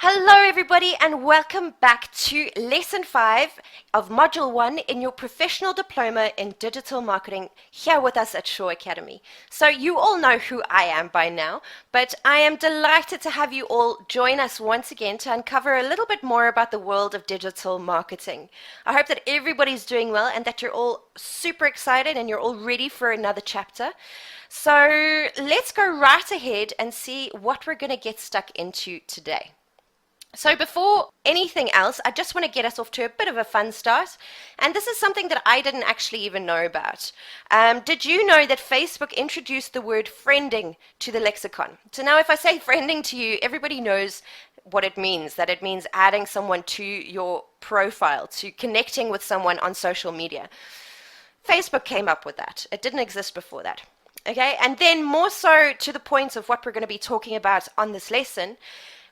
Hello everybody and welcome back to Lesson 5 of Module 1 in your Professional Diploma in Digital Marketing here with us at Shaw Academy. So you all know who I am by now, but I am delighted to have you all join us once again to uncover a little bit more about the world of digital marketing. I hope that everybody's doing well and that you're all super excited and you're all ready for another chapter. So let's go right ahead and see what we're going to get stuck into today. So before anything else, I just want to get us off to a bit of a fun start. And this is something that I didn't actually even know about. Did you know that Facebook introduced the word friending to the lexicon? So now if I say friending to you, everybody knows what it means, that it means adding someone to your profile, to connecting with someone on social media. Facebook came up with that. It didn't exist before that. Okay, and then more so to the point of what we're going to be talking about on this lesson,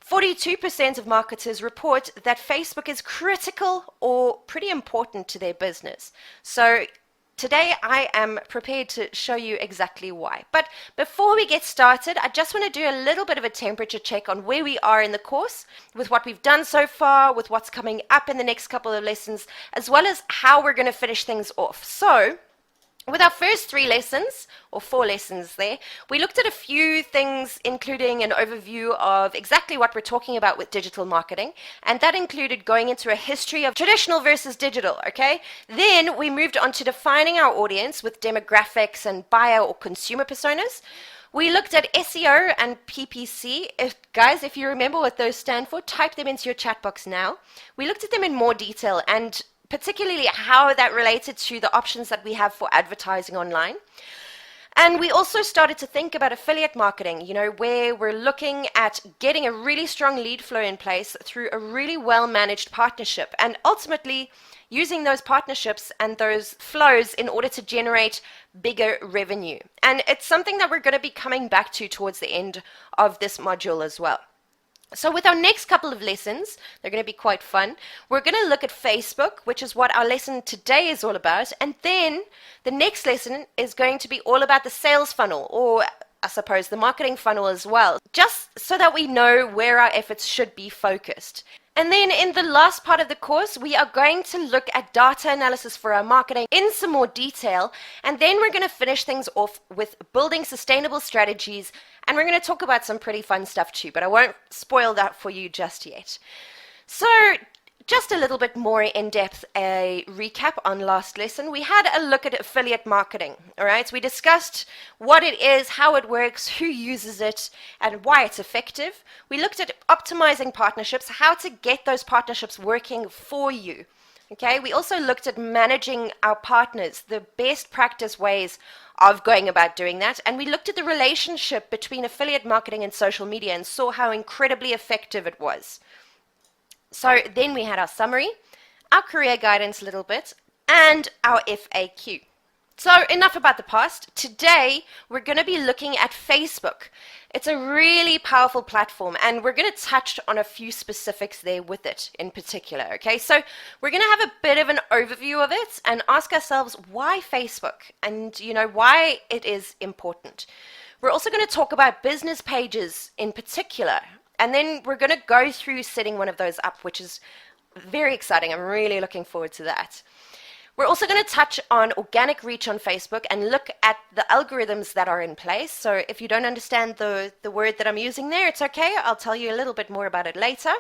42% of marketers report that Facebook is critical or pretty important to their business. So today I am prepared to show you exactly why. But before we get started, I just want to do a little bit of a temperature check on where we are in the course, with what we've done so far, with what's coming up in the next couple of lessons, as well as how we're going to finish things off. So with our first 3 lessons, or 4 lessons there, we looked at a few things, including an overview of exactly what we're talking about with digital marketing, and that included going into a history of traditional versus digital, okay? Then we moved on to defining our audience with demographics and buyer or consumer personas. We looked at SEO and PPC. Guys, if you remember what those stand for, type them into your chat box now. We looked at them in more detail and particularly how that related to the options that we have for advertising online. And we also started to think about affiliate marketing, where we're looking at getting a really strong lead flow in place through a really well-managed partnership, and ultimately using those partnerships and those flows in order to generate bigger revenue. And it's something that we're going to be coming back to towards the end of this module as well. So with our next couple of lessons, they're going to be quite fun. We're going to look at Facebook, which is what our lesson today is all about. And then the next lesson is going to be all about the sales funnel, or I suppose the marketing funnel as well, just so that we know where our efforts should be focused. And then in the last part of the course, we are going to look at data analysis for our marketing in some more detail. And then we're going to finish things off with building sustainable strategies. And we're going to talk about some pretty fun stuff too, but I won't spoil that for you just yet. So just a little bit more in-depth a recap on last lesson. We had a look at affiliate marketing, all right? So we discussed what it is, how it works, who uses it, and why it's effective. We looked at optimizing partnerships, how to get those partnerships working for you, okay? We also looked at managing our partners, the best practice ways of going about doing that. And we looked at the relationship between affiliate marketing and social media and saw how incredibly effective it was. So then we had our summary, our career guidance a little bit, and our FAQ. So enough about the past. Today, we're going to be looking at Facebook. It's a really powerful platform, and we're going to touch on a few specifics there with it in particular, okay? So we're going to have a bit of an overview of it and ask ourselves why Facebook and, why it is important. We're also going to talk about business pages in particular. And then we're going to go through setting one of those up, which is very exciting. I'm really looking forward to that. We're also going to touch on organic reach on Facebook and look at the algorithms that are in place. So if you don't understand the word that I'm using there, it's okay. I'll tell you a little bit more about it later.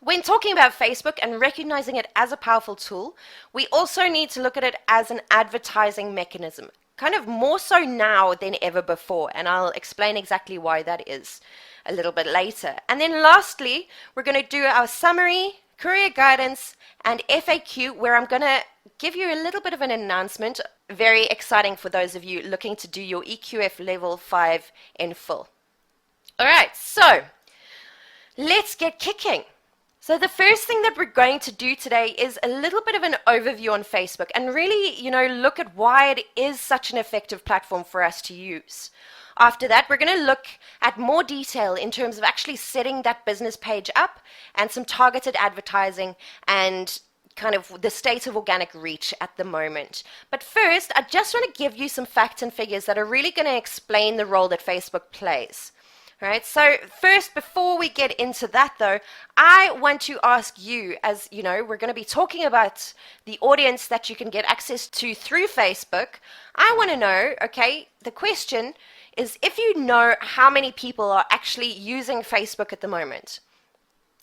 When talking about Facebook and recognizing it as a powerful tool, we also need to look at it as an advertising mechanism, kind of more so now than ever before. And I'll explain exactly why that is a little bit later. And then lastly, we're going to do our summary, career guidance, and FAQ, where I'm going to give you a little bit of an announcement. Very exciting for those of you looking to do your EQF level 5 in full. All right, so let's get kicking. So the first thing that we're going to do today is a little bit of an overview on Facebook and really, look at why it is such an effective platform for us to use. After that, we're going to look at more detail in terms of actually setting that business page up and some targeted advertising and kind of the state of organic reach at the moment. But first, I just want to give you some facts and figures that are really going to explain the role that Facebook plays. All right, so first, before we get into that though, I want to ask you, as you know, we're going to be talking about the audience that you can get access to through Facebook. I want to know, okay, the question is if you know how many people are actually using Facebook at the moment.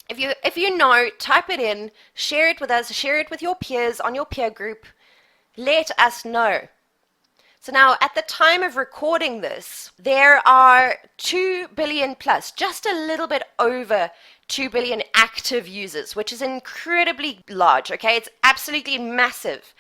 If you know, type it in, share it with us, share it with your peers on your peer group. Let us know. So now, at the time of recording this, there are 2 billion plus, just a little bit over 2 billion active users, which is incredibly large, okay? It's absolutely massive.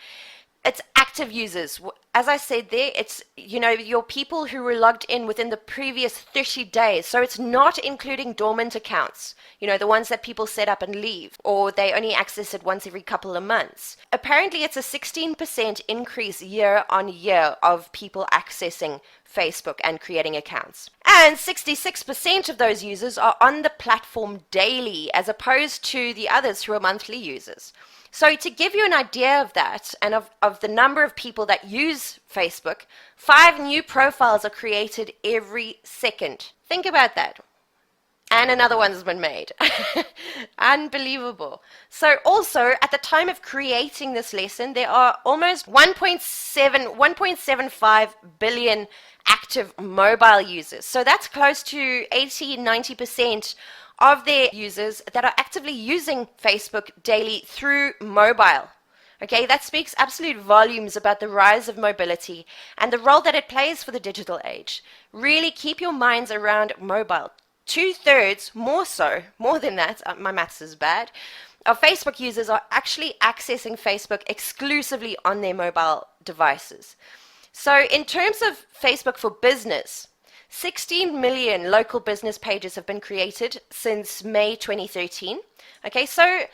It's active users. As I said there, it's, you know, your people who were logged in within the previous 30 days. So it's not including dormant accounts, you know, the ones that people set up and leave, or they only access it once every couple of months. Apparently, it's a 16% increase year on year of people accessing Facebook and creating accounts. And 66% of those users are on the platform daily, as opposed to the others who are monthly users. So to give you an idea of that and of the number of people that use Facebook, 5 new profiles are created every second. Think about that. And another one's been made. Unbelievable. So also, at the time of creating this lesson, there are almost 1.75 billion active mobile users. So that's close to 80-90% of their users that are actively using Facebook daily through mobile. Okay, that speaks absolute volumes about the rise of mobility and the role that it plays for the digital age. Really keep your minds around mobile. 2/3, more than that, my maths is bad, of Facebook users are actually accessing Facebook exclusively on their mobile devices. So in terms of Facebook for business, 16 million local business pages have been created since May 2013. Okay, so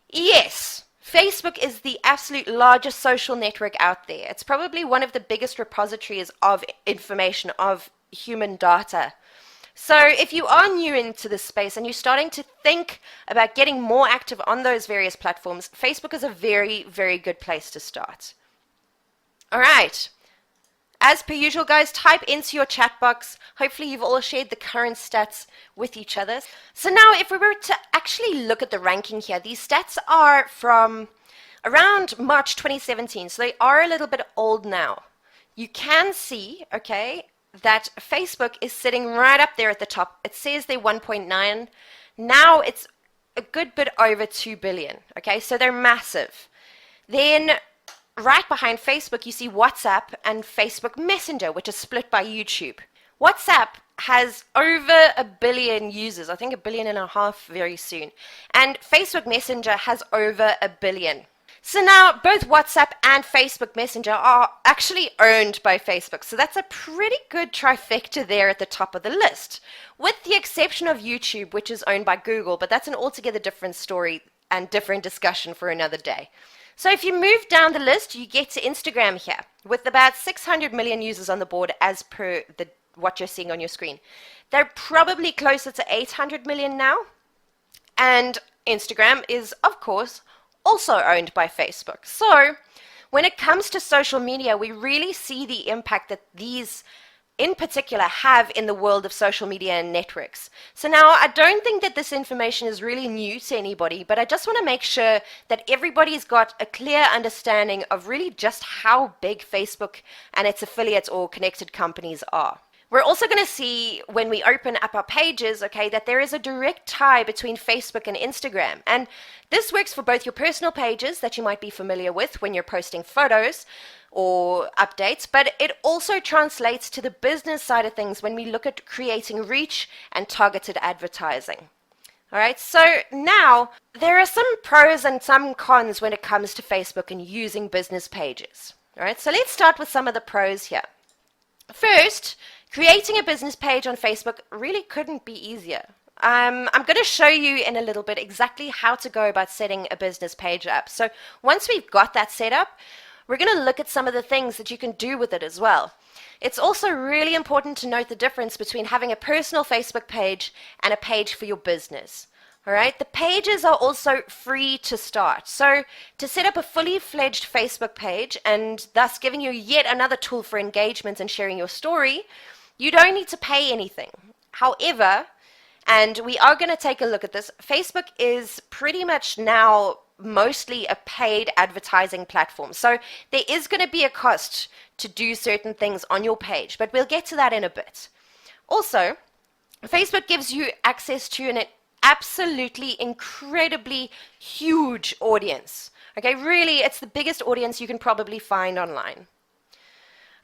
yes, Facebook is the absolute largest social network out there. It's probably one of the biggest repositories of information, of human data. So if you are new into this space and you're starting to think about getting more active on those various platforms, Facebook is a very, very good place to start. All right. As per usual, guys, type into your chat box. Hopefully you've all shared the current stats with each other. So now if we were to actually look at the ranking here, these stats are from around March 2017, so they are a little bit old now. You can see, okay, that Facebook is sitting right up there at the top. It says they're 1.9. Now it's a good bit over 2 billion, okay, so they're massive. Then right behind Facebook, you see WhatsApp and Facebook Messenger, which is split by YouTube. WhatsApp has over 1 billion users, I think 1.5 billion very soon. And Facebook Messenger has over 1 billion. So now both WhatsApp and Facebook Messenger are actually owned by Facebook. So that's a pretty good trifecta there at the top of the list, with the exception of YouTube, which is owned by Google, but that's an altogether different story and different discussion for another day. So if you move down the list, you get to Instagram here, with about 600 million users on the board as per what you're seeing on your screen. They're probably closer to 800 million now. And Instagram is, of course, also owned by Facebook. So when it comes to social media, we really see the impact that these in particular have in the world of social media and networks. So now I don't think that this information is really new to anybody, but I just want to make sure that everybody's got a clear understanding of really just how big Facebook and its affiliates or connected companies are. We're also going to see when we open up our pages, okay, that there is a direct tie between Facebook and Instagram. And this works for both your personal pages that you might be familiar with when you're posting photos or updates, but it also translates to the business side of things when we look at creating reach and targeted advertising. All right, so now there are some pros and some cons when it comes to Facebook and using business pages. All right, so let's start with some of the pros here. First, creating a business page on Facebook really couldn't be easier. I'm going to show you in a little bit exactly how to go about setting a business page up. So once we've got that set up, we're going to look at some of the things that you can do with it as well. It's also really important to note the difference between having a personal Facebook page and a page for your business. All right, the pages are also free to start. So to set up a fully fledged Facebook page and thus giving you yet another tool for engagement and sharing your story, you don't need to pay anything. However, and we are going to take a look at this, Facebook is pretty much now mostly a paid advertising platform. So there is going to be a cost to do certain things on your page, but we'll get to that in a bit. Also, Facebook gives you access to an absolutely incredibly huge audience. Okay, really, it's the biggest audience you can probably find online.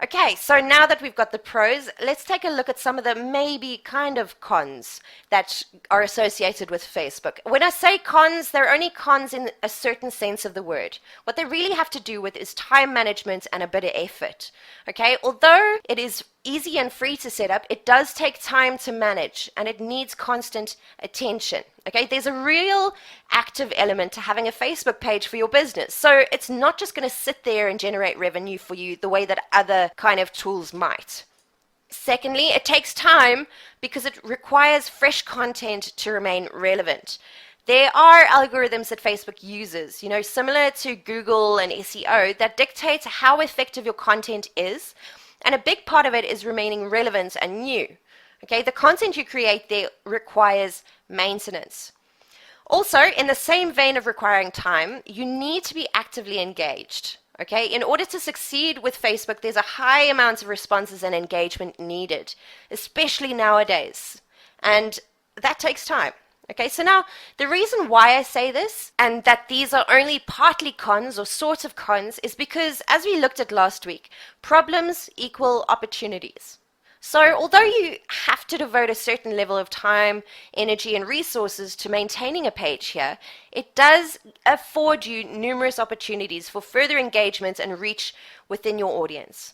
Okay, so now that we've got the pros, let's take a look at some of the maybe kind of cons that are associated with Facebook. When I say cons, they're only cons in a certain sense of the word. What they really have to do with is time management and a bit of effort. Okay, although it is easy and free to set up, it does take time to manage and it needs constant attention. Okay, there's a real active element to having a Facebook page for your business. So it's not just going to sit there and generate revenue for you the way that other kind of tools might. Secondly, it takes time because it requires fresh content to remain relevant. There are algorithms that Facebook uses, similar to Google and SEO, that dictate how effective your content is. And a big part of it is remaining relevant and new. Okay, the content you create there requires maintenance. Also, in the same vein of requiring time, you need to be actively engaged. Okay, in order to succeed with Facebook, there's a high amount of responses and engagement needed, especially nowadays. And that takes time. Okay, so now the reason why I say this and that these are only partly cons or sort of cons is because, as we looked at last week, problems equal opportunities. So although you have to devote a certain level of time, energy, and resources to maintaining a page here, it does afford you numerous opportunities for further engagement and reach within your audience.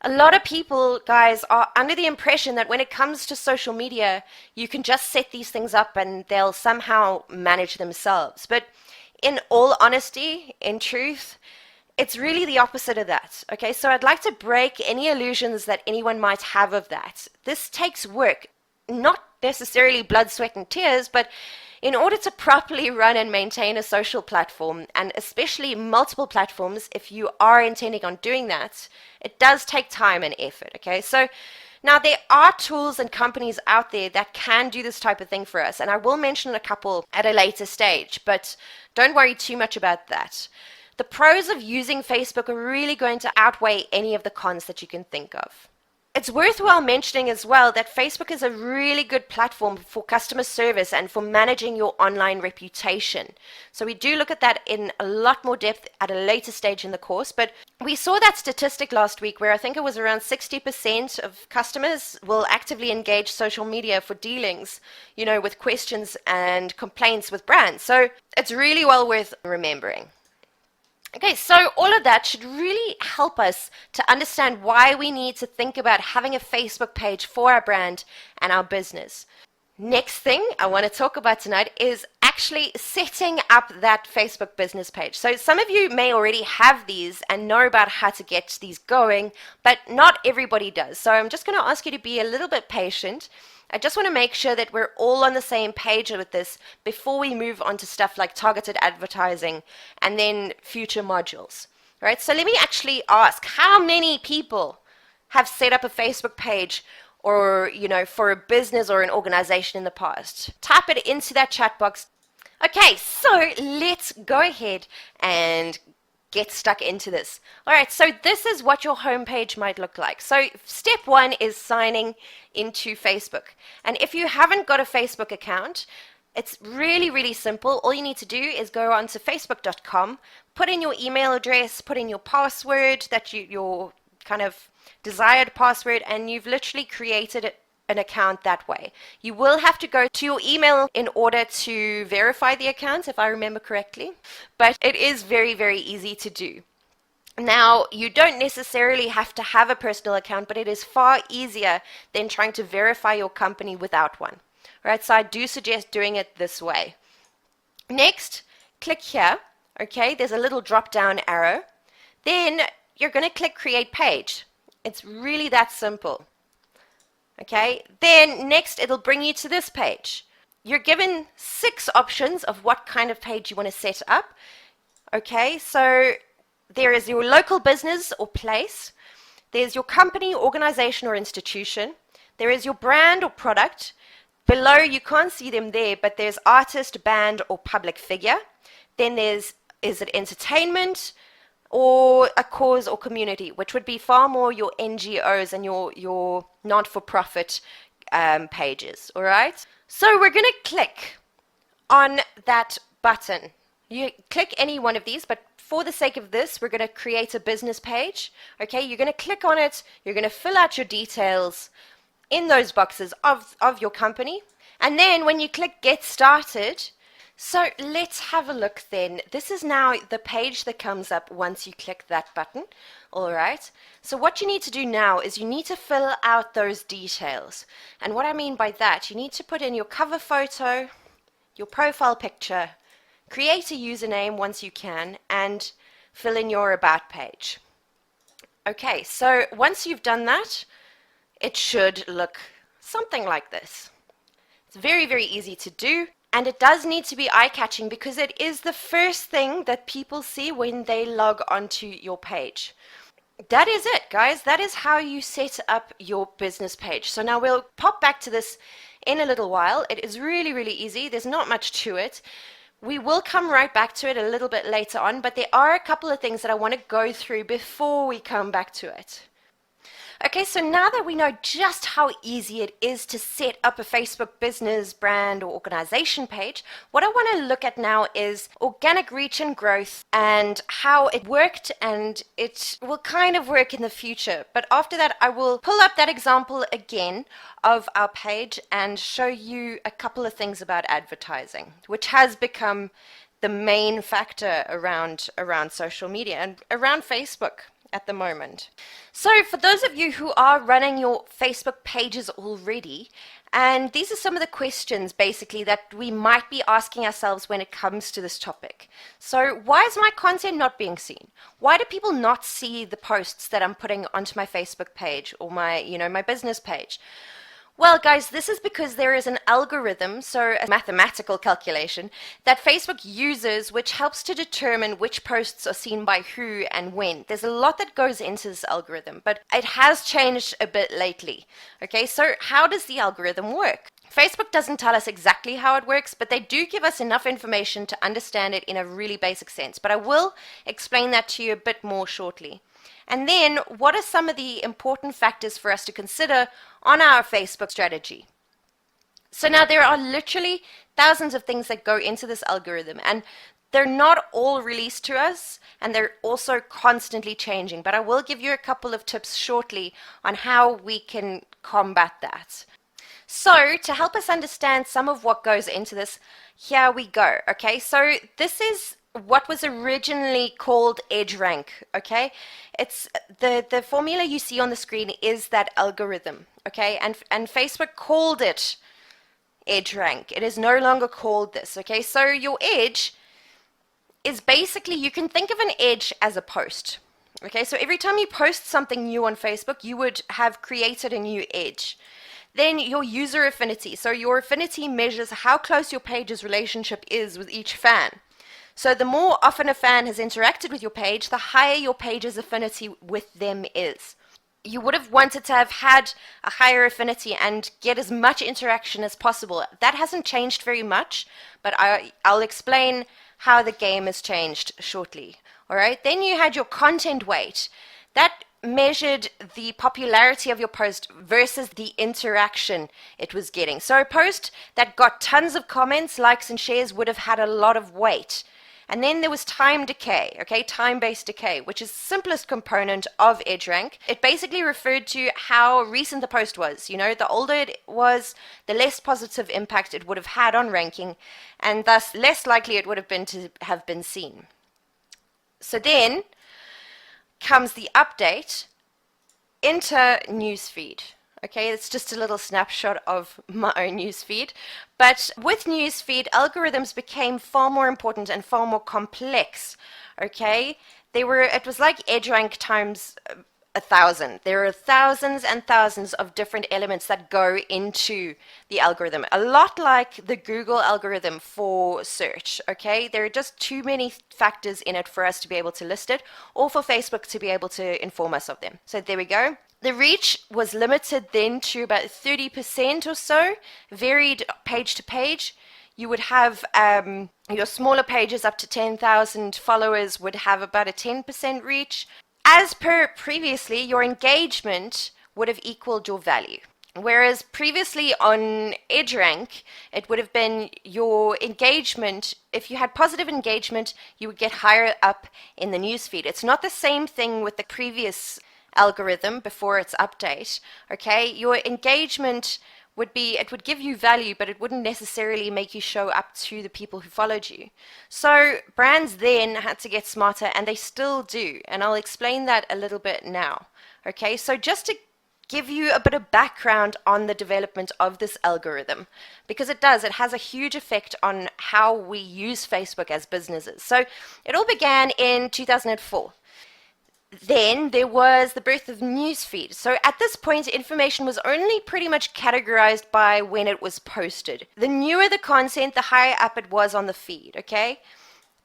A lot of people, guys, are under the impression that when it comes to social media, you can just set these things up and they'll somehow manage themselves. But in all honesty, in truth, it's really the opposite of that. Okay, so I'd like to break any illusions that anyone might have of that. This takes work, not necessarily blood, sweat, and tears, but in order to properly run and maintain a social platform, and especially multiple platforms, if you are intending on doing that, it does take time and effort, okay? So now there are tools and companies out there that can do this type of thing for us, and I will mention a couple at a later stage, but don't worry too much about that. The pros of using Facebook are really going to outweigh any of the cons that you can think of. It's worthwhile mentioning as well that Facebook is a really good platform for customer service and for managing your online reputation. So we do look at that in a lot more depth at a later stage in the course, but we saw that statistic last week where I think it was around 60% of customers will actively engage social media for dealings, with questions and complaints with brands. So it's really well worth remembering. Okay, so all of that should really help us to understand why we need to think about having a Facebook page for our brand and our business. Next thing I want to talk about tonight is actually setting up that Facebook business page. So some of you may already have these and know about how to get these going, but not everybody does. So I'm just going to ask you to be a little bit patient. I just want to make sure that we're all on the same page with this before we move on to stuff like targeted advertising and then future modules. Right? So let me actually ask, how many people have set up a Facebook page or, for a business or an organization in the past? Type it into that chat box. Okay, so let's go ahead and get stuck into this. All right, so this is what your homepage might look like. So step one is signing into Facebook. And if you haven't got a Facebook account, it's really, really simple. All you need to do is go onto facebook.com, put in your email address, put in your password, your kind of desired password, and you've literally created an account that way. You will have to go to your email in order to verify the account, if I remember correctly, but it is very, very easy to do. Now, you don't necessarily have to have a personal account, but it is far easier than trying to verify your company without one. Right? So I do suggest doing it this way. Next, click here. Okay, there's a little drop down arrow. Then you're going to click Create Page. It's really that simple. Okay, then next it'll bring you to this page. You're given 6 options of what kind of page you want to set up. Okay, so there is your local business or place. There's your company, organization, or institution. There is your brand or product. Below, you can't see them there, but there's artist, band, or public figure. Then there's, is it entertainment or a cause or community, which would be far more your NGOs and your not-for-profit pages, all right? So we're going to click on that button. You click any one of these, but for the sake of this, we're going to create a business page. Okay, you're going to click on it. You're going to fill out your details in those boxes of your company. And then when you click Get Started, so let's have a look then. This is now the page that comes up once you click that button. All right. So what you need to do now is you need to fill out those details. And what I mean by that, you need to put in your cover photo, your profile picture, create a username once you can, and fill in your about page. Okay, so once you've done that, it should look something like this. It's very, very easy to do, and it does need to be eye-catching because it is the first thing that people see when they log onto your page. That is it, guys. That is how you set up your business page. So now we'll pop back to this in a little while. It is really, really easy. There's not much to it. We will come right back to it a little bit later on, but there are a couple of things that I want to go through before we come back to it. Okay, so now that we know just how easy it is to set up a Facebook business, brand, or organization page, what I want to look at now is organic reach and growth and how it worked, and it will kind of work in the future. But after that, I will pull up that example again of our page and show you a couple of things about advertising, which has become the main factor around social media and around Facebook at the moment. So for those of you who are running your Facebook pages already, and these are some of the questions basically that we might be asking ourselves when it comes to this topic. So why is my content not being seen? Why do people not see the posts that I'm putting onto my Facebook page or my, my business page? Well, guys, this is because there is an algorithm, so a mathematical calculation, that Facebook uses which helps to determine which posts are seen by who and when. There's a lot that goes into this algorithm, but it has changed a bit lately. Okay, so how does the algorithm work? Facebook doesn't tell us exactly how it works, but they do give us enough information to understand it in a really basic sense. But I will explain that to you a bit more shortly. And then, what are some of the important factors for us to consider on our Facebook strategy? So now there are literally thousands of things that go into this algorithm, and they're not all released to us, and they're also constantly changing. But I will give you a couple of tips shortly on how we can combat that. So to help us understand some of what goes into this, here we go. Okay, so this is what was originally called EdgeRank. Okay, it's the formula you see on the screen is that algorithm. Okay, and Facebook called it EdgeRank. It is no longer called this. Okay, so your edge is basically, you can think of an edge as a post. Okay, so every time you post something new on Facebook, you would have created a new edge. Then your user affinity. So your affinity measures how close your page's relationship is with each fan. So the more often a fan has interacted with your page, the higher your page's affinity with them is. You would have wanted to have had a higher affinity and get as much interaction as possible. That hasn't changed very much, but I'll explain how the game has changed shortly. All right. Then you had your content weight. That measured the popularity of your post versus the interaction it was getting. So a post that got tons of comments, likes, and shares would have had a lot of weight. And then there was time decay, okay, time-based decay, which is the simplest component of EdgeRank. It basically referred to how recent the post was. The older it was, the less positive impact it would have had on ranking, and thus less likely it would have been to have been seen. So then comes the update into newsfeed. Okay, it's just a little snapshot of my own newsfeed. But with newsfeed, algorithms became far more important and far more complex. Okay, it was like EdgeRank times 1,000. There are thousands and thousands of different elements that go into the algorithm. A lot like the Google algorithm for search. Okay, there are just too many factors in it for us to be able to list it, or for Facebook to be able to inform us of them. So there we go. The reach was limited then to about 30% or so, varied page to page. You would have your smaller pages up to 10,000 followers would have about a 10% reach. As per previously, your engagement would have equaled your value. Whereas previously on EdgeRank, it would have been your engagement. If you had positive engagement, you would get higher up in the newsfeed. It's not the same thing with the previous algorithm before its update. Okay, your engagement would be, it would give you value, but it wouldn't necessarily make you show up to the people who followed you. So brands then had to get smarter, and they still do. And I'll explain that a little bit now. Okay, so just to give you a bit of background on the development of this algorithm, because it has a huge effect on how we use Facebook as businesses. So it all began in 2004. Then there was the birth of newsfeed. So at this point, information was only pretty much categorized by when it was posted. The newer the content, the higher up it was on the feed, okay?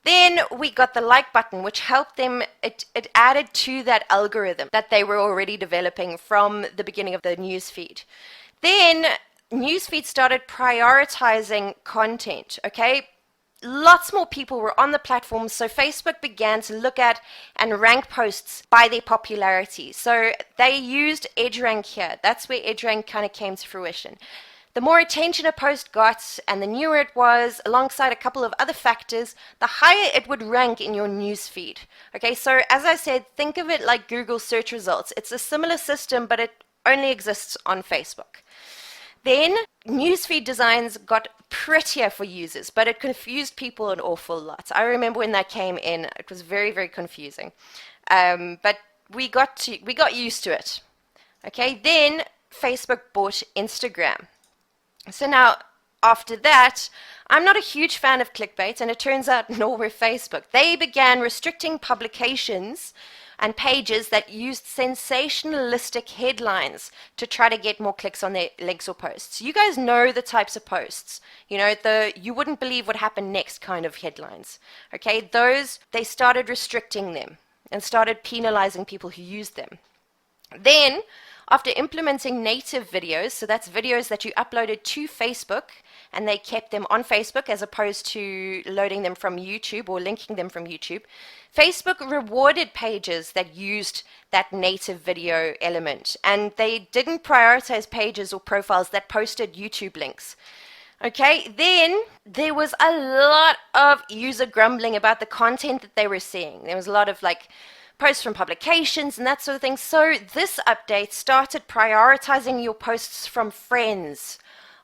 Then we got the like button, which helped them, it added to that algorithm that they were already developing from the beginning of the newsfeed. Then newsfeed started prioritizing content, okay? Lots more people were on the platform, so Facebook began to look at and rank posts by their popularity. So they used EdgeRank here. That's where EdgeRank kind of came to fruition. The more attention a post got and the newer it was, alongside a couple of other factors, the higher it would rank in your newsfeed. Okay, so as I said, think of it like Google search results. It's a similar system, but it only exists on Facebook. Then newsfeed designs got prettier for users, but it confused people an awful lot. I remember when that came in, it was very, very confusing. But we got used to it. Okay, then Facebook bought Instagram. So now, after that, I'm not a huge fan of clickbait, and it turns out nor were Facebook. They began restricting publications and pages that used sensationalistic headlines to try to get more clicks on their links or posts. You guys know the types of posts, you know, the you wouldn't believe what happened next kind of headlines. Okay, those, they started restricting them and started penalizing people who used them. Then, after implementing native videos, so that's videos that you uploaded to Facebook and they kept them on Facebook as opposed to loading them from YouTube or linking them from YouTube, Facebook rewarded pages that used that native video element, and they didn't prioritize pages or profiles that posted YouTube links. Okay, then there was a lot of user grumbling about the content that they were seeing. There was a lot of like posts from publications and that sort of thing. So this update started prioritizing your posts from friends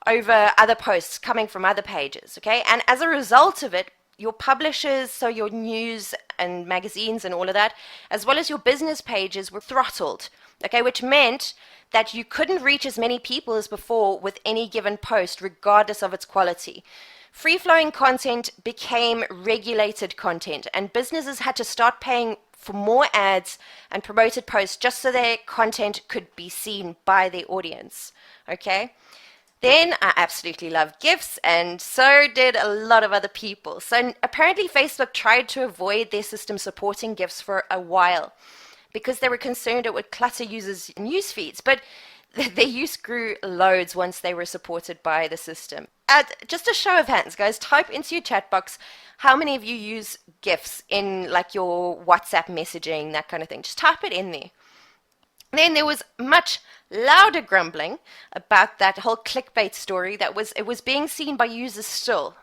over other posts coming from other pages, okay? And as a result of it, your publishers, so your news and magazines and all of that, as well as your business pages were throttled, okay? Which meant that you couldn't reach as many people as before with any given post, regardless of its quality. Free-flowing content became regulated content, and businesses had to start paying for more ads and promoted posts just so their content could be seen by their audience, okay? Then I absolutely love GIFs, and so did a lot of other people. So apparently Facebook tried to avoid their system supporting GIFs for a while because they were concerned it would clutter users' news feeds, but their use grew loads once they were supported by the system. Just a show of hands, guys, type into your chat box how many of you use GIFs in like your WhatsApp messaging, that kind of thing. Just type it in there. Then there was much louder grumbling about that whole clickbait story that it was being seen by users still.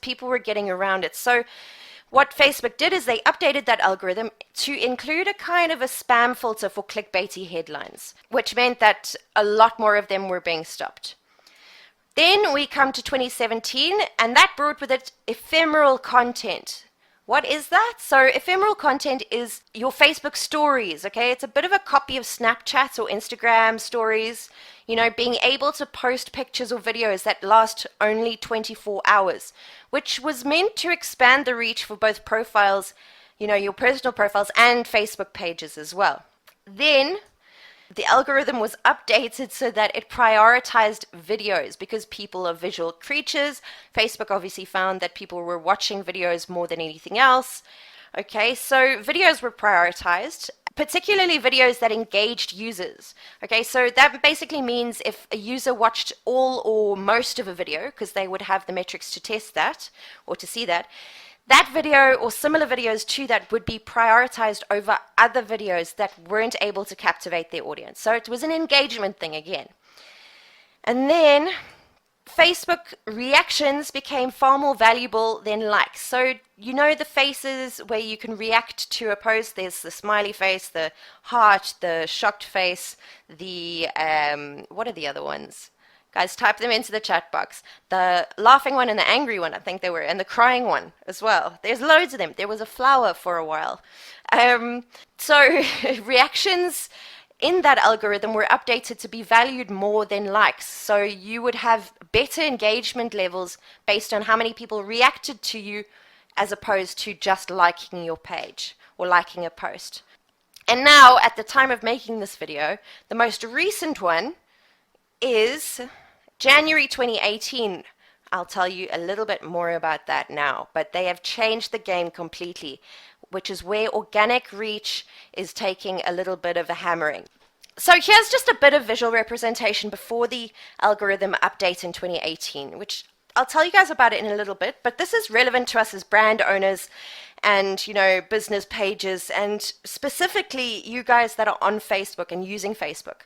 People were getting around it. So what Facebook did is they updated that algorithm to include a kind of a spam filter for clickbaity headlines, which meant that a lot more of them were being stopped. Then we come to 2017, and that brought with it ephemeral content. What is that? So ephemeral content is your Facebook stories, okay? It's a bit of a copy of Snapchat or Instagram stories, you know, being able to post pictures or videos that last only 24 hours, which was meant to expand the reach for both profiles, you know, your personal profiles and Facebook pages as well. Then the algorithm was updated so that it prioritized videos because people are visual creatures. Facebook obviously found that people were watching videos more than anything else. Okay, so videos were prioritized, particularly videos that engaged users. Okay, so that basically means if a user watched all or most of a video, because they would have the metrics to test that or to see that, that video or similar videos to that would be prioritized over other videos that weren't able to captivate their audience. So it was an engagement thing again. And then Facebook reactions became far more valuable than likes. So you know the faces where you can react to a post. There's the smiley face, the heart, the shocked face, the what are the other ones? Guys, type them into the chat box. The laughing one and the angry one, I think they were, and the crying one as well. There's loads of them. There was a flower for a while. So reactions in that algorithm were updated to be valued more than likes. So you would have better engagement levels based on how many people reacted to you as opposed to just liking your page or liking a post. And now, at the time of making this video, the most recent one is January 2018. I'll tell you a little bit more about that now, but they have changed the game completely, which is where organic reach is taking a little bit of a hammering. So here's just a bit of visual representation before the algorithm update in 2018, which I'll tell you guys about it in a little bit, but this is relevant to us as brand owners and, you know, business pages, and specifically you guys that are on Facebook and using Facebook.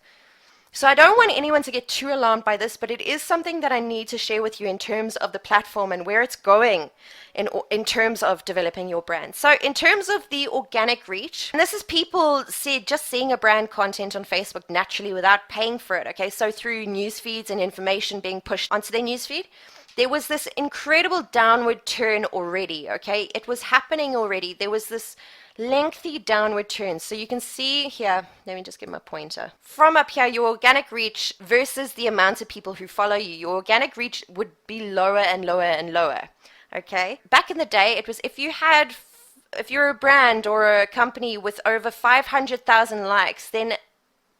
So I don't want anyone to get too alarmed by this, but it is something that I need to share with you in terms of the platform and where it's going in terms of developing your brand. So in terms of the organic reach, and this is people just seeing a brand content on Facebook naturally without paying for it, okay? So through news feeds and information being pushed onto their news feed, there was this incredible downward turn already, okay? It was happening already. There was this lengthy downward turn. So you can see here, let me just get my pointer. From up here, your organic reach versus the amount of people who follow you, your organic reach would be lower and lower and lower, okay? Back in the day, it was if you're a brand or a company with over 500,000 likes, then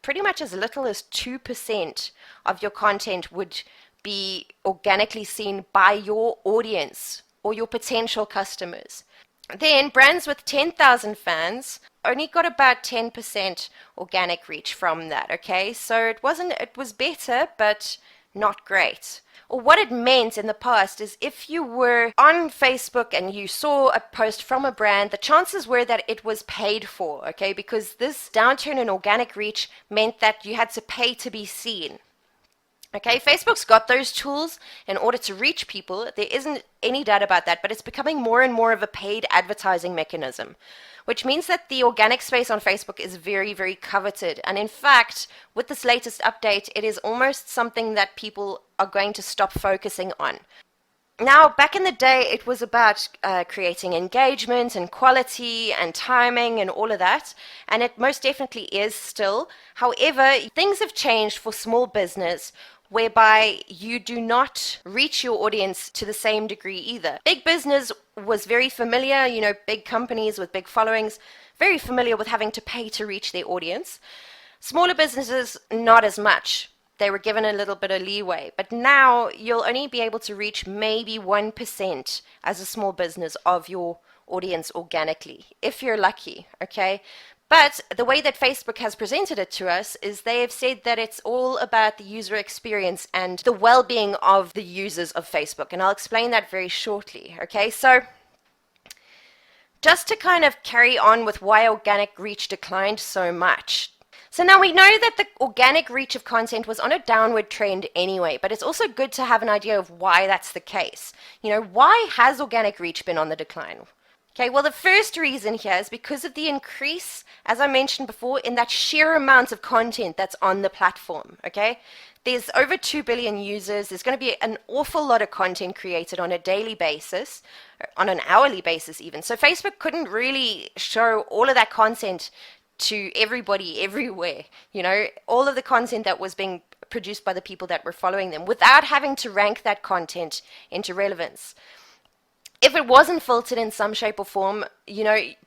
pretty much as little as 2% of your content would be organically seen by your audience or your potential customers. Then brands with 10,000 fans only got about 10% organic reach from that, okay? So it was better, but not great. Or what it meant in the past is if you were on Facebook and you saw a post from a brand, the chances were that it was paid for, okay? Because this downturn in organic reach meant that you had to pay to be seen. Okay, Facebook's got those tools in order to reach people. There isn't any doubt about that, but it's becoming more and more of a paid advertising mechanism, which means that the organic space on Facebook is very, very coveted. And in fact, with this latest update, it is almost something that people are going to stop focusing on. Now, back in the day, it was about creating engagement and quality and timing and all of that, and it most definitely is still. However, things have changed for small business, whereby you do not reach your audience to the same degree either. Big business was very familiar, you know, big companies with big followings, very familiar with having to pay to reach their audience. Smaller businesses, not as much. They were given a little bit of leeway, but now you'll only be able to reach maybe 1% as a small business of your audience organically, if you're lucky, okay? But the way that Facebook has presented it to us is they have said that it's all about the user experience and the well-being of the users of Facebook. And I'll explain that very shortly. Okay, so just to kind of carry on with why organic reach declined so much. So now we know that the organic reach of content was on a downward trend anyway, but it's also good to have an idea of why that's the case. You know, why has organic reach been on the decline? Okay, well, the first reason here is because of the increase, as I mentioned before, in that sheer amount of content that's on the platform, okay? There's over 2 billion users. There's going to be an awful lot of content created on a daily basis, on an hourly basis even. So Facebook couldn't really show all of that content to everybody everywhere, you know, all of the content that was being produced by the people that were following them without having to rank that content into relevance. if it wasn't filtered in some shape or form,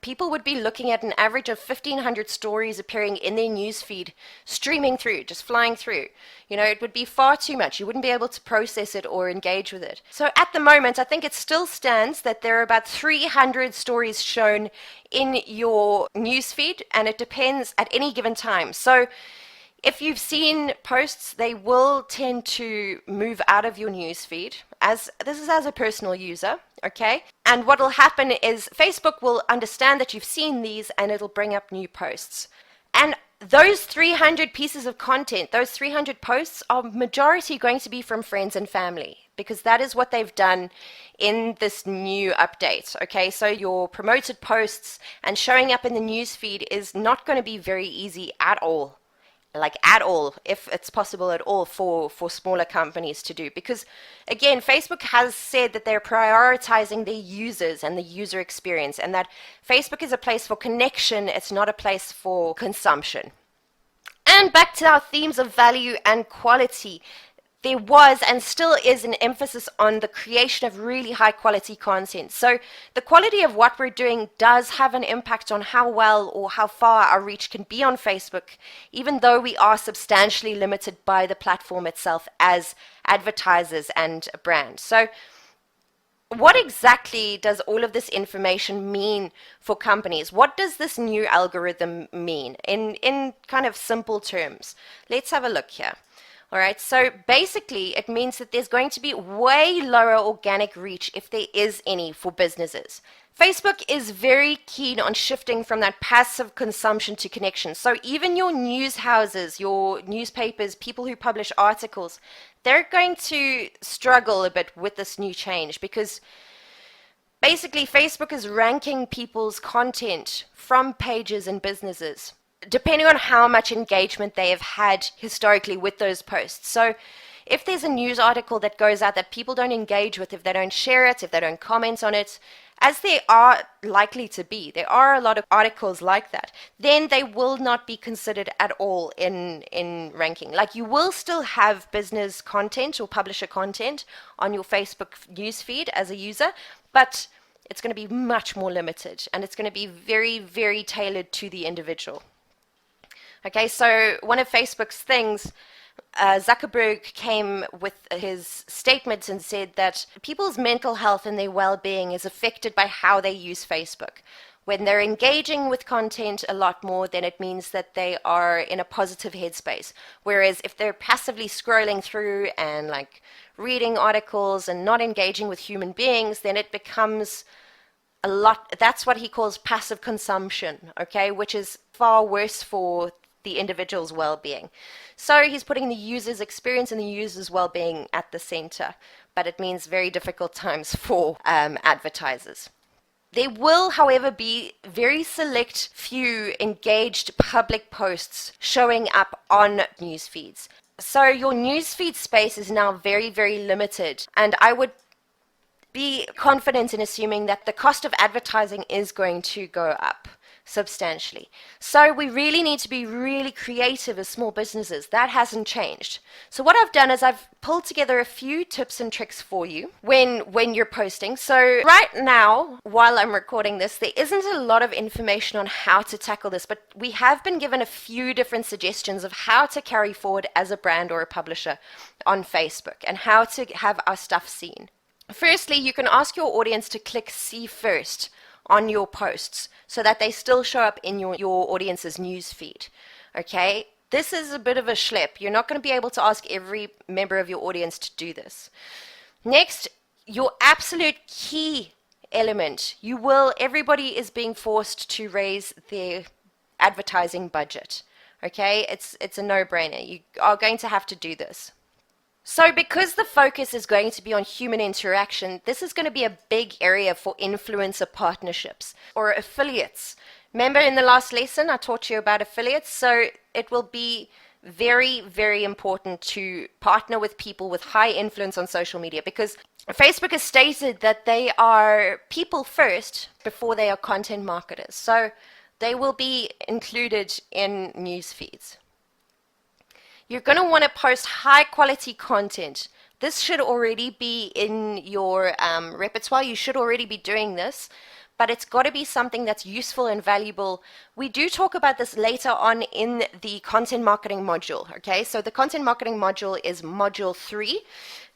people would be looking at an average of 1,500 stories appearing in their newsfeed, streaming through, just flying through. It would be far too much. You wouldn't be able to process it or engage with it. So at the moment, I think it still stands that there are about 300 stories shown in your newsfeed, and it depends at any given time. So if you've seen posts, they will tend to move out of your newsfeed. This is as a personal user, okay? And what will happen is Facebook will understand that you've seen these, and it'll bring up new posts. And those 300 pieces of content, those 300 posts, are majority going to be from friends and family, because that is what they've done in this new update, okay? So your promoted posts and showing up in the newsfeed is not going to be very easy at all. If it's possible at all for smaller companies to do. Because, again, Facebook has said that they're prioritizing their users and the user experience, and that Facebook is a place for connection, it's not a place for consumption. And back to our themes of value and quality. There was and still is an emphasis on the creation of really high quality content. So the quality of what we're doing does have an impact on how well or how far our reach can be on Facebook, even though we are substantially limited by the platform itself as advertisers and a brand. So what exactly does all of this information mean for companies? What does this new algorithm mean in kind of simple terms? Let's have a look here. All right, so basically it means that there's going to be way lower organic reach, if there is any, for businesses. Facebook is very keen on shifting from that passive consumption to connection. So even your news houses, your newspapers, people who publish articles, they're going to struggle a bit with this new change, because basically Facebook is ranking people's content from pages and businesses, depending on how much engagement they have had historically with those posts. So if there's a news article that goes out that people don't engage with, if they don't share it, if they don't comment on it, as there are likely to be, there are a lot of articles like that, then they will not be considered at all in ranking. Like, you will still have business content or publisher content on your Facebook newsfeed as a user, but it's going to be much more limited, and it's going to be very, very tailored to the individual. Okay, so one of Facebook's things, Zuckerberg came with his statements and said that people's mental health and their well-being is affected by how they use Facebook. When they're engaging with content a lot more, then it means that they are in a positive headspace. Whereas if they're passively scrolling through and like reading articles and not engaging with human beings, then it becomes a lot. That's what he calls passive consumption, okay, which is far worse for the individual's well-being. So he's putting the user's experience and the user's well-being at the center, but it means very difficult times for advertisers. There will, however, be very select few engaged public posts showing up on news feeds. So your newsfeed space is now very, very limited, and I would be confident in assuming that the cost of advertising is going to go up substantially. So we really need to be really creative as small businesses. That hasn't changed. So what I've done is I've pulled together a few tips and tricks for you when you're posting. So right now, while I'm recording this, there isn't a lot of information on how to tackle this, but we have been given a few different suggestions of how to carry forward as a brand or a publisher on Facebook and how to have our stuff seen. Firstly, you can ask your audience to click see first on your posts so that they still show up in your audience's news feed. Okay, this is a bit of a schlep. You're not going to be able to ask every member of your audience to do this. Next, your absolute key element. Everybody is being forced to raise their advertising budget. Okay, it's a no-brainer. You are going to have to do this. So because the focus is going to be on human interaction, this is going to be a big area for influencer partnerships or affiliates. Remember in the last lesson I taught you about affiliates? So it will be very, very important to partner with people with high influence on social media, because Facebook has stated that they are people first before they are content marketers. So they will be included in news feeds. You're going to want to post high quality content this should already be in your repertoire. You should already be doing this, but it's got to be something that's useful and valuable. We do talk about this later on in the content marketing module, okay? So the content marketing module is module 3,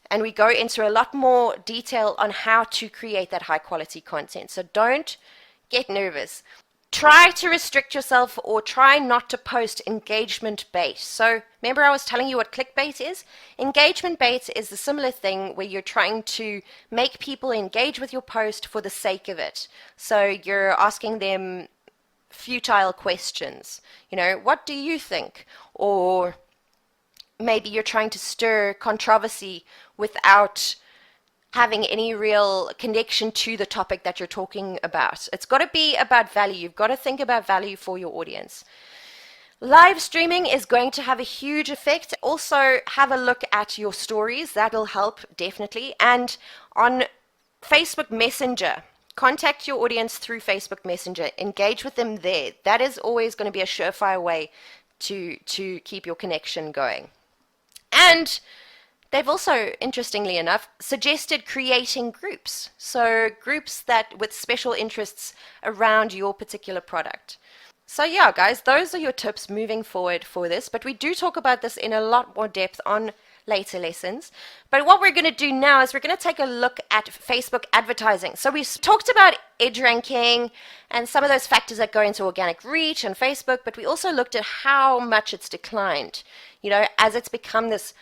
and we go into a lot more detail on how to create that high quality content. So don't get nervous. Try to restrict yourself, or try not to post engagement bait. So remember I was telling you what clickbait is? Engagement bait is the similar thing where you're trying to make people engage with your post for the sake of it. So you're asking them futile questions. You know, what do you think? Or maybe you're trying to stir controversy without having any real connection to the topic that you're talking about. It's got to be about value. You've got to think about value for your audience. Live streaming is going to have a huge effect. Also, have a look at your stories. That'll help, definitely. And on Facebook Messenger, contact your audience through Facebook Messenger. Engage with them there. That is always going to be a surefire way to keep your connection going. And they've also, interestingly enough, suggested creating groups. So groups that with special interests around your particular product. So yeah, guys, those are your tips moving forward for this. But we do talk about this in a lot more depth on later lessons. But what we're going to do now is we're going to take a look at Facebook advertising. So we've talked about edge ranking and some of those factors that go into organic reach on Facebook, but we also looked at how much it's declined, you know, as it's become this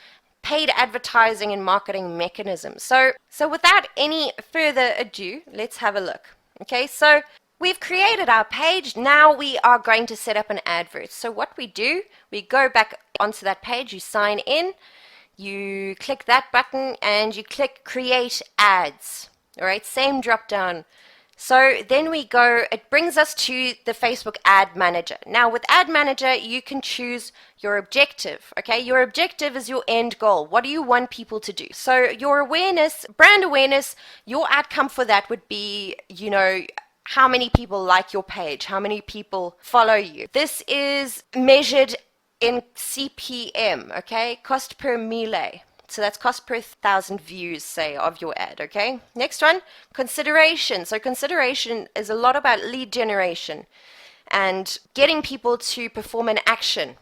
paid advertising and marketing mechanism. So without any further ado, let's have a look. Okay, so we've created our page. Now we are going to set up an advert. So what we do, we go back onto that page, you sign in, you click that button and you click create ads. All right, same drop down. So then we go, it brings us to the Facebook Ad Manager. Now with Ad Manager, you can choose your objective, okay? Your objective is your end goal. What do you want people to do? So your awareness, brand awareness, your outcome for that would be, you know, how many people like your page, how many people follow you. This is measured in CPM, okay? Cost per mille. So that's cost per 1,000 views, say, of your ad, okay? Next one, consideration. So consideration is a lot about lead generation and getting people to perform an action.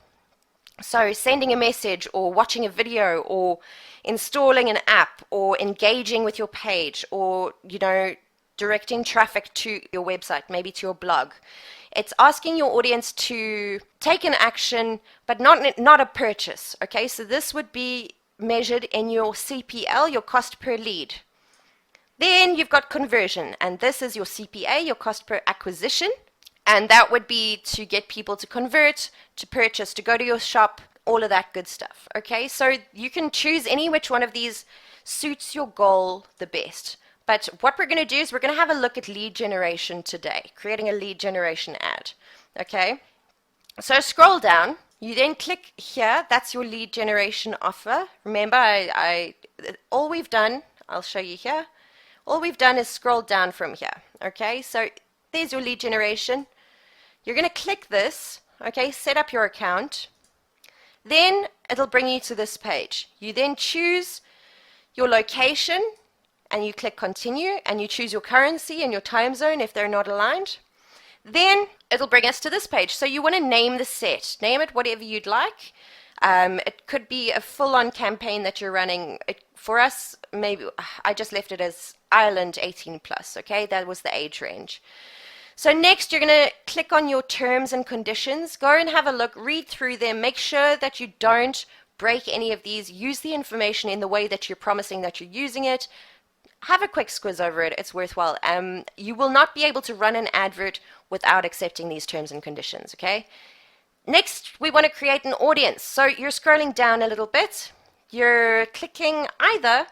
So sending a message or watching a video or installing an app or engaging with your page or, you know, directing traffic to your website, maybe to your blog. It's asking your audience to take an action, but not a purchase, okay? So this would be measured in your CPL, your cost per lead. Then you've got conversion, and this is your CPA, your cost per acquisition, and that would be to get people to convert, to purchase, to go to your shop, all of that good stuff. Okay, so you can choose any which one of these suits your goal the best. But what we're going to do is we're going to have a look at lead generation today, creating a lead generation ad. Okay, so scroll down. You then click here, that's your lead generation offer. Remember, all we've done, I'll show you here, all we've done is scroll down from here, okay? So there's your lead generation. You're going to click this, okay, set up your account. Then it'll bring you to this page. You then choose your location, and you click continue, and you choose your currency and your time zone if they're not aligned. Then it'll bring us to this page. So you want to name the set. Name it whatever you'd like. It could be a full-on campaign that you're running. For us, maybe I just left it as Ireland 18 plus. Okay, that was the age range. So next, you're going to click on your terms and conditions. Go and have a look. Read through them. Make sure that you don't break any of these. Use the information in the way that you're promising that you're using it. Have a quick squiz over it. It's worthwhile. You will not be able to run an advert without accepting these terms and conditions, okay? Next, we want to create an audience. So you're scrolling down a little bit. You're clicking either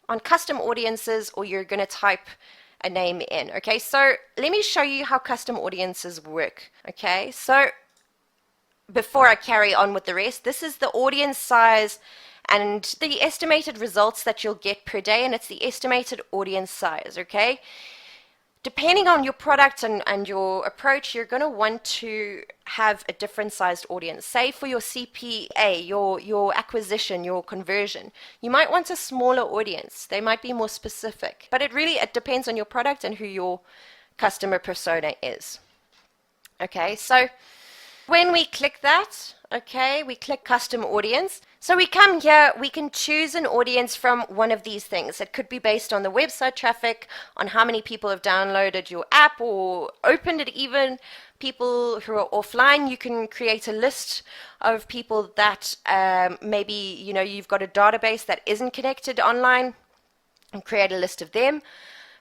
on custom audiences or you're going to type a name in, okay? So let me show you how custom audiences work, okay? So before I carry on with the rest, this is the audience size and the estimated results that you'll get per day, and it's the estimated audience size, okay? depending on your product and your approach, you're going to want to have a different sized audience. Say for your CPA, your acquisition, your conversion, you might want a smaller audience. They might be more specific, but it depends on your product and who your customer persona is. Okay, so when we click that, okay, we click custom audience. So we come here, we can choose an audience from one of these things. It could be based on the website traffic, on how many people have downloaded your app or opened it even, people who are offline. You can create a list of people that maybe, you've got a database that isn't connected online and create a list of them.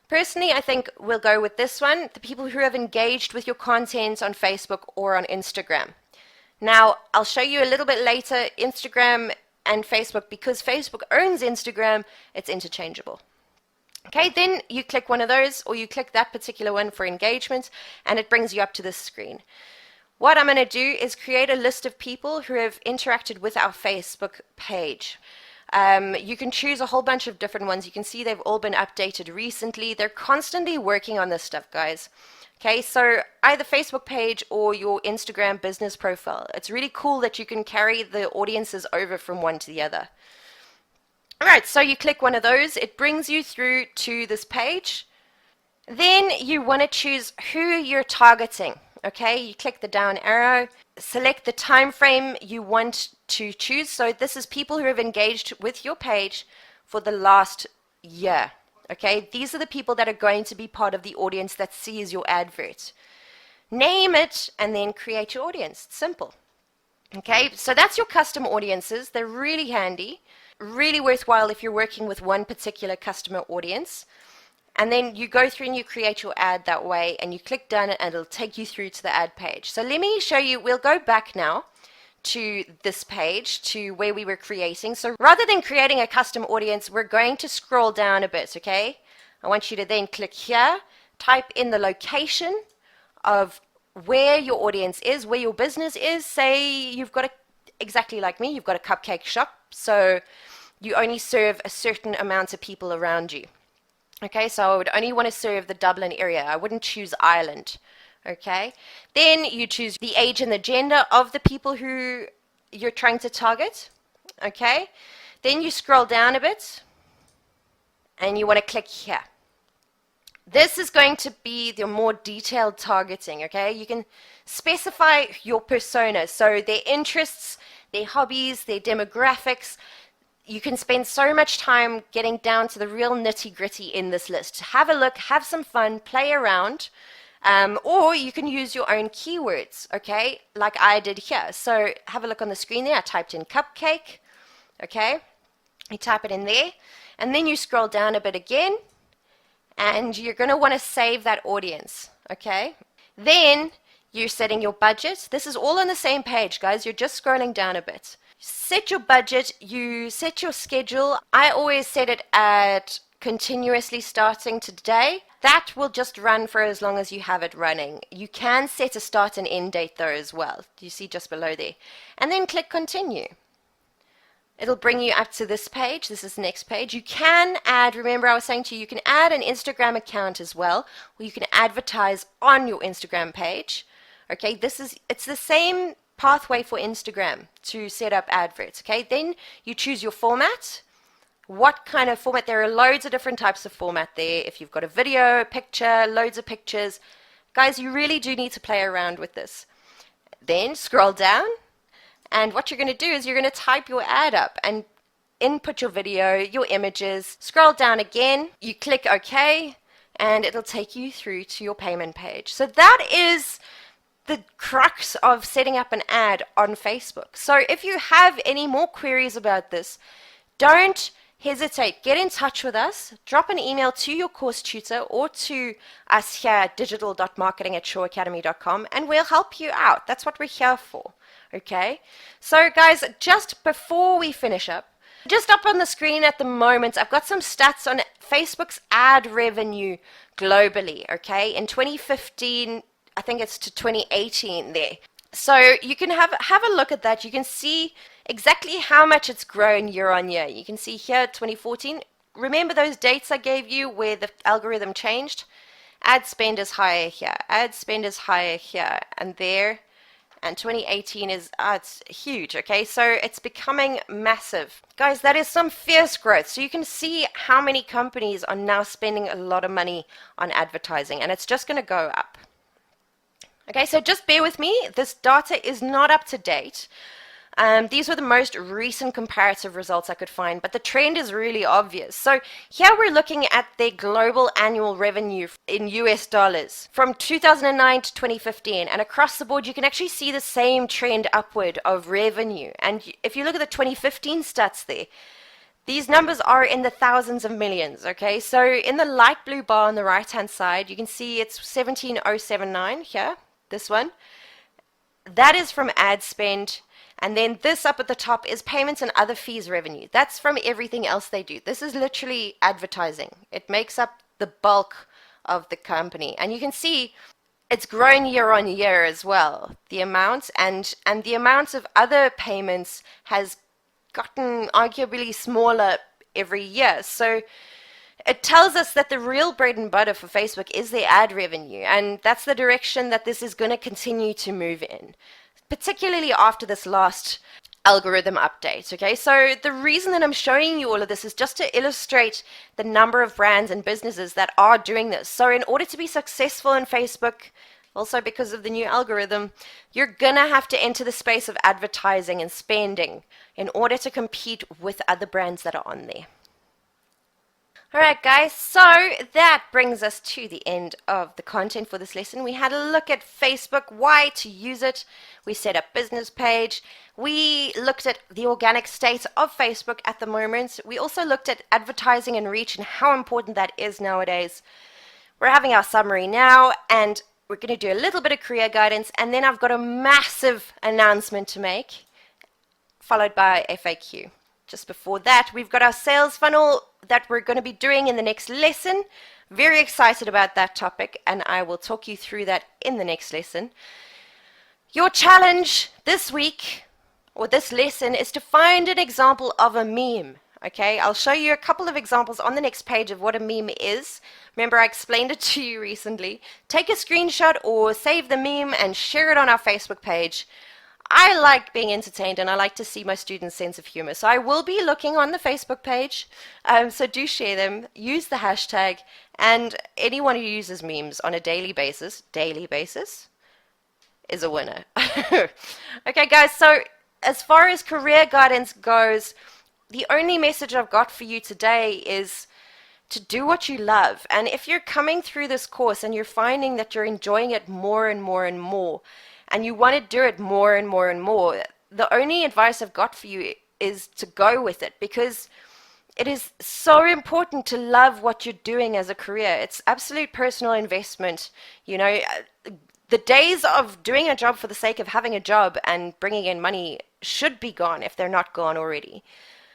Personally, I think we'll go with this one, the people who have engaged with your content on Facebook or on Instagram. Now, I'll show you a little bit later, Instagram and Facebook, because Facebook owns Instagram, it's interchangeable. Okay, then you click one of those, or you click that particular one for engagement, and it brings you up to this screen. What I'm going to do is create a list of people who have interacted with our Facebook page. You can choose a whole bunch of different ones. You can see they've all been updated recently. They're constantly working on this stuff, guys. Okay, so either Facebook page or your Instagram business profile. It's really cool that you can carry the audiences over from one to the other. All right, so you click one of those. It brings you through to this page. Then you want to choose who you're targeting. Okay, you click the down arrow, select the time frame you want to choose. So this is people who have engaged with your page for the last year. Okay, these are the people that are going to be part of the audience that sees your advert. Name it and then create your audience. It's simple. Okay, so that's your custom audiences. They're really handy, really worthwhile if you're working with one particular customer audience. And then you go through and you create your ad that way, and you click done and it'll take you through to the ad page. So let me show you, we'll go back now to this page, to where we were creating. So rather than creating a custom audience, we're going to scroll down a bit, okay? I want you to then click here, type in the location of where your audience is, where your business is. Say you've got exactly like me, you've got a cupcake shop, so you only serve a certain amount of people around you. Okay, so I would only want to serve the Dublin area. I wouldn't choose Ireland. Okay, then you choose the age and the gender of the people who you're trying to target. Okay, then you scroll down a bit and you want to click here. This is going to be the more detailed targeting. Okay, you can specify your persona, so their interests, their hobbies, their demographics. You can spend so much time getting down to the real nitty-gritty in this list. Have a look, have some fun, play around, or you can use your own keywords, okay, like I did here. So have a look on the screen there. I typed in cupcake, okay. You type it in there, and then you scroll down a bit again, and you're going to want to save that audience, okay. Then you're setting your budget. This is all on the same page, guys. You're just scrolling down a bit. Set your budget, you set your schedule. I always set it at continuously starting today. That will just run for as long as you have it running. You can set a start and end date though as well. You see just below there. And then click continue. It'll bring you up to this page. This is the next page. You can add, remember I was saying to you, you can add an Instagram account as well, or you can advertise on your Instagram page. Okay, it's the same pathway for Instagram to set up adverts. Okay, then you choose your format. What kind of format? There are loads of different types of format there. If you've got a video, a picture, loads of pictures, guys, you really do need to play around with this. Then scroll down, and what you're going to do is you're going to type your ad up and input your video, your images. Scroll down again, you click OK, and it'll take you through to your payment page. So that is the crux of setting up an ad on Facebook. So if you have any more queries about this, don't hesitate. Get in touch with us. Drop an email to your course tutor or to us here at digital.marketing@showacademy.com, and we'll help you out. That's what we're here for. Okay? So guys, just before we finish up, just up on the screen at the moment, I've got some stats on Facebook's ad revenue globally. Okay? In 2015, I think it's to 2018 there. So you can have a look at that. You can see exactly how much it's grown year on year. You can see here 2014. Remember those dates I gave you where the algorithm changed? ad spend is higher here, ad spend is higher here and there, and 2018 is, it's huge, okay? So it's becoming massive. Guys, that is some fierce growth. So you can see how many companies are now spending a lot of money on advertising, and it's just going to go up. Okay, so just bear with me. This data is not up to date. These were the most recent comparative results I could find, but the trend is really obvious. So here we're looking at their global annual revenue in US dollars from 2009 to 2015, and across the board you can actually see the same trend upward of revenue. And if you look at the 2015 stats there, these numbers are in the thousands of millions, okay? So in the light blue bar on the right-hand side, you can see it's 17,079 here, this one. That is from ad spend. And then this up at the top is payments and other fees revenue. That's from everything else they do. This is literally advertising. It makes up the bulk of the company. And you can see it's grown year on year as well, the amount. And the amount of other payments has gotten arguably smaller every year. So it tells us that the real bread and butter for Facebook is their ad revenue. And that's the direction that this is going to continue to move in, particularly after this last algorithm update, okay? So the reason that I'm showing you all of this is just to illustrate the number of brands and businesses that are doing this. So in order to be successful in Facebook, also because of the new algorithm, you're gonna have to enter the space of advertising and spending in order to compete with other brands that are on there. Alright guys, so that brings us to the end of the content for this lesson. We had a look at Facebook, why to use it. We set up business page. We looked at the organic state of Facebook at the moment. We also looked at advertising and reach and how important that is nowadays. We're having our summary now, and we're going to do a little bit of career guidance, and then I've got a massive announcement to make, followed by FAQ. Just before that, we've got our sales funnel that we're going to be doing in the next lesson. Very excited about that topic, and I will talk you through that in the next lesson. Your challenge this week, or this lesson, is to find an example of a meme. Okay, I'll show you a couple of examples on the next page of what a meme is. Remember, I explained it to you recently. Take a screenshot or save the meme and share it on our Facebook page. I like being entertained, and I like to see my students' sense of humor. So I will be looking on the Facebook page. So do share them, use the hashtag, and anyone who uses memes on a daily basis is a winner. Okay, guys, so as far as career guidance goes, the only message I've got for you today is to do what you love. And if you're coming through this course and you're finding that you're enjoying it more and more and more, and you want to do it more and more and more, the only advice I've got for you is to go with it, because it is so important to love what you're doing as a career. It's absolute personal investment. You know, the days of doing a job for the sake of having a job and bringing in money should be gone if they're not gone already.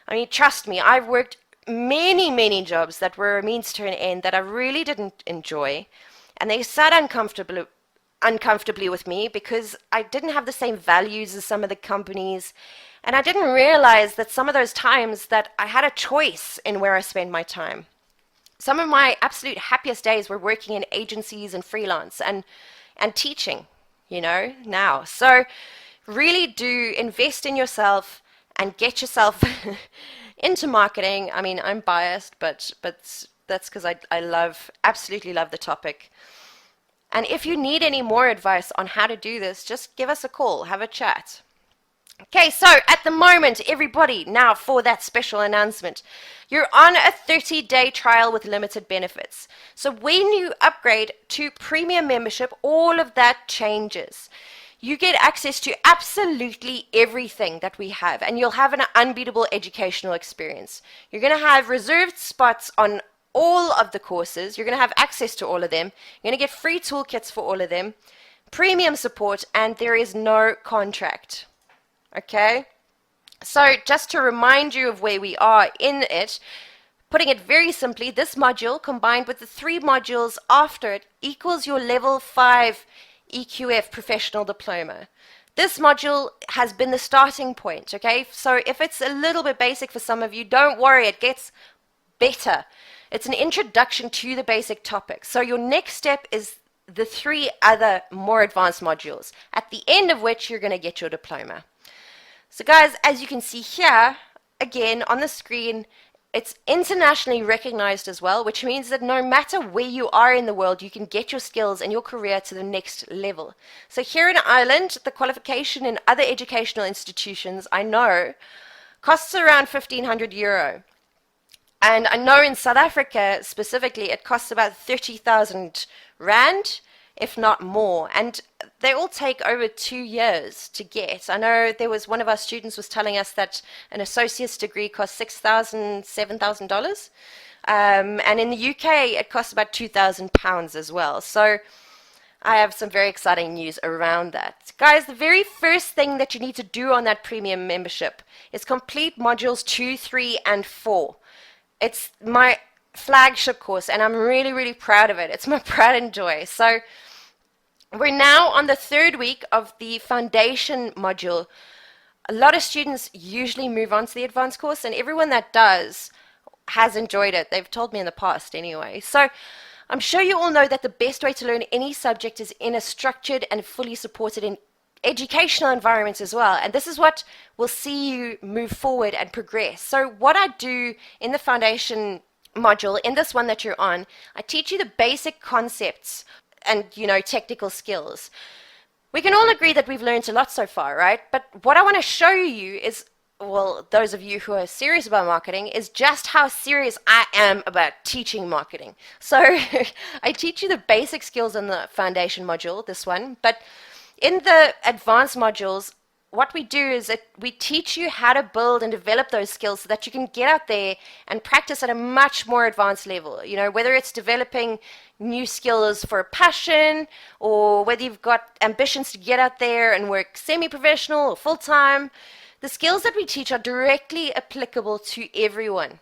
I mean, trust me, I've worked many jobs that were a means to an end that I really didn't enjoy, and they sat uncomfortably with me because I didn't have the same values as some of the companies, and I didn't realize that some of those times that I had a choice in where I spend my time. Some of my absolute happiest days were working in agencies and freelance and teaching, you know, now. So really do invest in yourself and get yourself into marketing. I mean, I'm biased, but that's because I absolutely love the topic. And if you need any more advice on how to do this, just give us a call, have a chat. Okay, so at the moment, everybody, now for that special announcement, you're on a 30-day trial with limited benefits. So when you upgrade to premium membership, all of that changes. You get access to absolutely everything that we have, and you'll have an unbeatable educational experience. You're going to have reserved spots on all of the courses. You're going to have access to all of them. You're going to get free toolkits for all of them, premium support, and there is no contract. Okay? So just to remind you of where we are in it, putting it very simply, this module combined with the 3 modules after it equals your level 5 EQF professional diploma. This module has been the starting point, okay? So if it's a little bit basic for some of you, don't worry, it gets better. It's an introduction to the basic topics. So your next step is the 3 other more advanced modules, at the end of which you're going to get your diploma. So guys, as you can see here, again on the screen, it's internationally recognized as well, which means that no matter where you are in the world, you can get your skills and your career to the next level. So here in Ireland, the qualification in other educational institutions, I know, costs around €1,500. And I know in South Africa specifically, it costs about 30,000 Rand, if not more. And they all take over 2 years to get. I know there was one of our students was telling us that an associate's degree costs $6,000, $7,000. And in the UK, it costs about £2,000 as well. So I have some very exciting news around that. Guys, the very first thing that you need to do on that premium membership is complete modules 2, 3, and 4. It's my flagship course, and I'm really, really proud of it. It's my pride and joy. So we're now on the 3rd week of the foundation module. A lot of students usually move on to the advanced course, and everyone that does has enjoyed it. They've told me in the past anyway. So I'm sure you all know that the best way to learn any subject is in a structured and fully supported educational environments as well, and this is what will see you move forward and progress. So what I do in the foundation module, in this one that you're on, I teach you the basic concepts and technical skills. We can all agree that we've learned a lot so far, right? But what I want to show you is, well, those of you who are serious about marketing, is just how serious I am about teaching marketing. So I teach you the basic skills in the foundation module, this one, but in the advanced modules, what we do is that we teach you how to build and develop those skills so that you can get out there and practice at a much more advanced level. Whether it's developing new skills for a passion, or whether you've got ambitions to get out there and work semi-professional or full-time, the skills that we teach are directly applicable to everyone.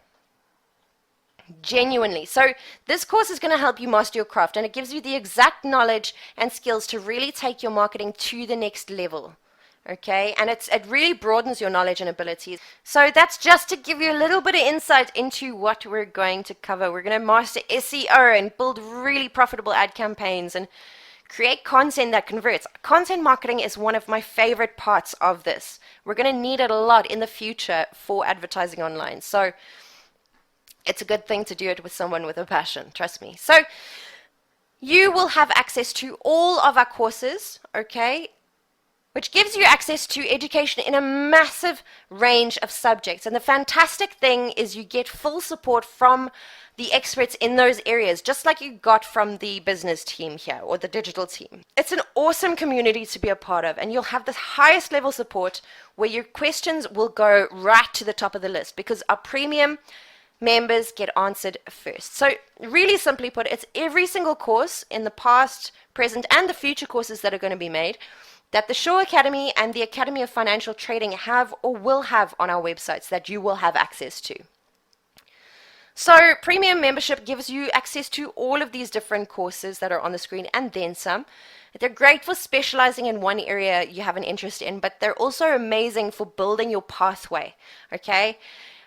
Genuinely. So this course is going to help you master your craft, and it gives you the exact knowledge and skills to really take your marketing to the next level. Okay, and it really broadens your knowledge and abilities. So that's just to give you a little bit of insight into what we're going to cover. We're going to master SEO and build really profitable ad campaigns and create content that converts. Content marketing is one of my favorite parts of this. We're going to need it a lot in the future for advertising online. So it's a good thing to do it with someone with a passion, trust me. So you will have access to all of our courses, okay, which gives you access to education in a massive range of subjects. And the fantastic thing is you get full support from the experts in those areas, just like you got from the business team here or the digital team. It's an awesome community to be a part of, and you'll have the highest level support where your questions will go right to the top of the list because our premium members get answered first. So really simply put, it's every single course in the past, present, and the future courses that are going to be made that the Shaw Academy and the Academy of Financial Trading have or will have on our websites that you will have access to. So premium membership gives you access to all of these different courses that are on the screen and then some. They're great for specializing in one area you have an interest in, but they're also amazing for building your pathway, okay?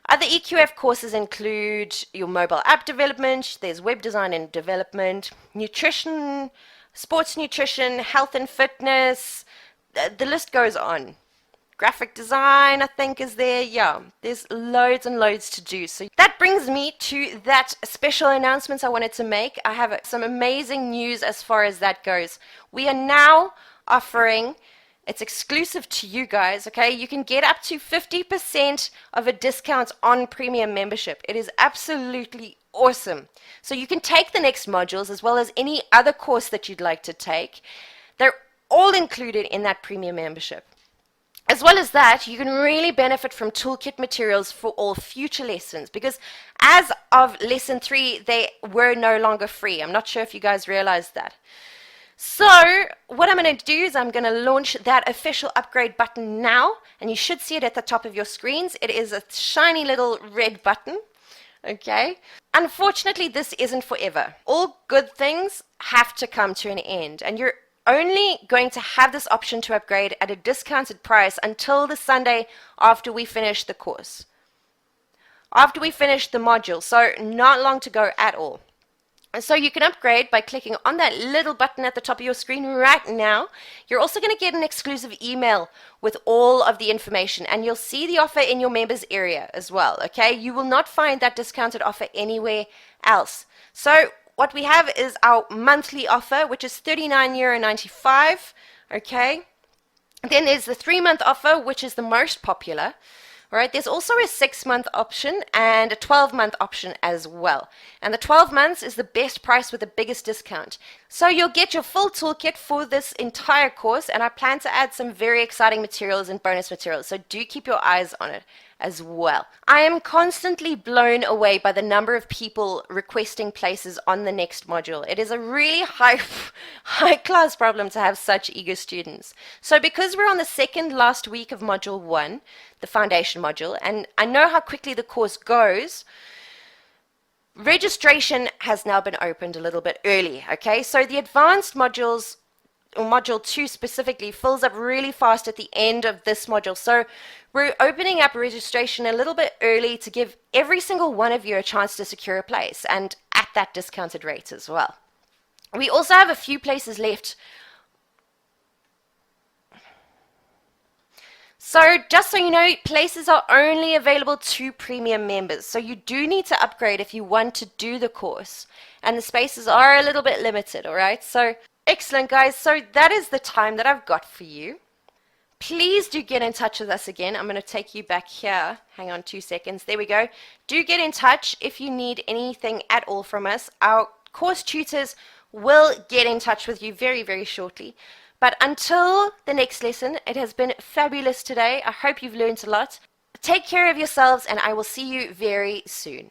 Other EQF courses include your mobile app development, there's web design and development, nutrition, sports nutrition, health and fitness, the list goes on. Graphic design, I think, is there. Yeah, there's loads and loads to do. So that brings me to that special announcements I wanted to make. I have some amazing news as far as that goes. We are now offering, it's exclusive to you guys, okay? You can get up to 50% of a discount on premium membership. It is absolutely awesome. So you can take the next modules as well as any other course that you'd like to take. They're all included in that premium membership. As well as that, you can really benefit from toolkit materials for all future lessons, because as of lesson 3, they were no longer free. I'm not sure if you guys realized that. So what I'm going to do is I'm going to launch that official upgrade button now, and you should see it at the top of your screens. It is a shiny little red button. Okay. Unfortunately, this isn't forever. All good things have to come to an end, and you're only going to have this option to upgrade at a discounted price until the Sunday after we finish the course. after we finish the module, so not long to go at all. And so you can upgrade by clicking on that little button at the top of your screen right now. You're also going to get an exclusive email with all of the information, and you'll see the offer in your members area as well, okay? You will not find that discounted offer anywhere else. So what we have is our monthly offer, which is €39.95, okay? Then there's the 3-month offer, which is the most popular. All right, there's also a 6-month option and a 12-month option as well. And the 12 months is the best price with the biggest discount. So you'll get your full toolkit for this entire course, and I plan to add some very exciting materials and bonus materials, so do keep your eyes on it as well. I am constantly blown away by the number of people requesting places on the next module. It is a really high class problem to have such eager students. So because we're on the second last week of module 1, the foundation module, and I know how quickly the course goes, registration has now been opened a little bit early, okay? So the advanced modules, or module 2 specifically, fills up really fast at the end of this module. So we're opening up registration a little bit early to give every single one of you a chance to secure a place, and at that discounted rate as well. We also have a few places left. So just so you know, places are only available to premium members. So you do need to upgrade if you want to do the course. And the spaces are a little bit limited, all right? So excellent, guys. So that is the time that I've got for you. Please do get in touch with us again. I'm going to take you back here. Hang on 2 seconds. There we go. Do get in touch if you need anything at all from us. Our course tutors will get in touch with you very, very shortly. But until the next lesson, it has been fabulous today. I hope you've learned a lot. Take care of yourselves, and I will see you very soon.